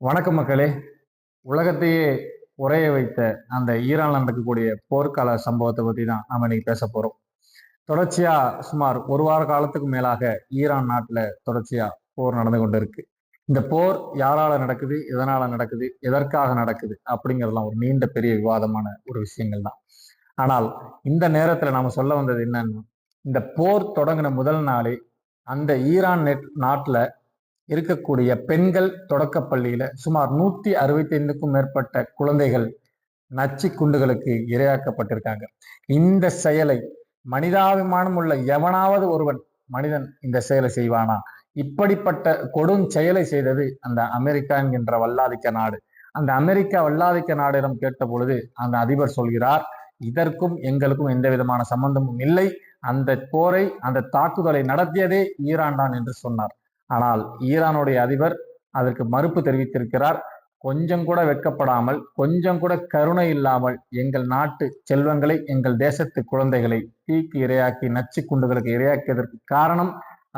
வணக்கம் மக்களே. உலகத்தையே உறைய வைத்த அந்த ஈரான்ல நடக்கக்கூடிய போர்க்கால சம்பவத்தை பத்தி தான் நாம இன்னைக்கு பேச போறோம். தொடர்ச்சியா சுமார் ஒரு வார காலத்துக்கு மேலாக ஈரான் நாட்டுல தொடர்ச்சியா போர் நடந்து கொண்டு இருக்கு. இந்த போர் யாரால நடக்குது, எதனால நடக்குது, எதற்காக நடக்குது அப்படிங்கறதெல்லாம் ஒரு நீண்ட பெரிய விவாதமான ஒரு விஷயங்கள் தான். ஆனால் இந்த நேரத்துல நாம சொல்ல வந்தது என்னன்னா, இந்த போர் தொடங்கின முதல் நாளே அந்த ஈரான் நாட்டுல இருக்கக்கூடிய பெண்கள் தொடக்க பள்ளியில சுமார் 165க்கும் மேற்பட்ட குழந்தைகள் நச்சு குண்டுகளுக்கு இரையாக்கப்பட்டிருக்காங்க. இந்த செயலை மனிதாபிமானம் உள்ள எவனாவது ஒருவன் மனிதன் இந்த செயலை செய்வானா? இப்படிப்பட்ட கொடும் செயலை செய்தது அந்த அமெரிக்கா என்கின்ற வல்லாதிக்க நாடு. அந்த அமெரிக்கா வல்லாதிக்க நாடிடம் கேட்ட பொழுது அந்த அதிபர் சொல்கிறார், இதற்கும் எங்களுக்கும் எந்த விதமான சம்பந்தமும் இல்லை. அந்த போரை, அந்த தாக்குதலை நடத்தியதே ஈரான் தான் என்று சொன்னார். ஆனால் ஈரானுடைய அதிபர் அதற்கு மறுப்பு தெரிவித்திருக்கிறார். கொஞ்சம் கூட வெட்கப்படாமல், கொஞ்சம் கூட கருணை இல்லாமல் எங்கள் நாட்டு செல்வங்களை, எங்கள் தேசத்து குழந்தைகளை தீக்கு இரையாக்கி நச்சு குண்டுகளுக்கு இரையாக்கியதற்கு காரணம்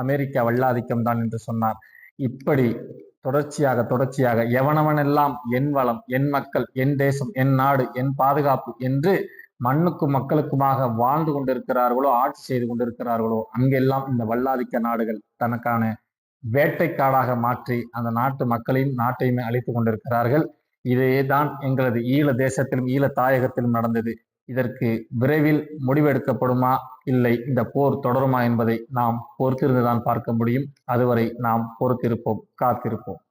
அமெரிக்கா வல்லாதிக்கம் தான் என்று சொன்னார். இப்படி தொடர்ச்சியாக எவனவனெல்லாம் என் வளம், என் மக்கள், என் தேசம், என் நாடு, என் பாதுகாப்பு என்று மண்ணுக்கும் மக்களுக்குமாக வாழ்ந்து கொண்டிருக்கிறார்களோ, ஆட்சி செய்து கொண்டிருக்கிறார்களோ, அங்கெல்லாம் இந்த வல்லாதிக்க நாடுகள் தனக்கான வேட்டைக்காடாக மாற்றி அந்த நாட்டு மக்களையும் நாட்டையுமே அழித்துக் கொண்டிருக்கிறார்கள். இதேதான் எங்களது ஈழ தேசத்திலும் ஈழ தாயகத்திலும் நடந்தது. இதற்கு விரைவில் முடிவெடுக்கப்படுமா, இல்லை இந்த போர் தொடருமா என்பதை நாம் பொறுத்திருந்துதான் பார்க்க முடியும். அதுவரை நாம் பொறுத்திருப்போம், காத்திருப்போம்.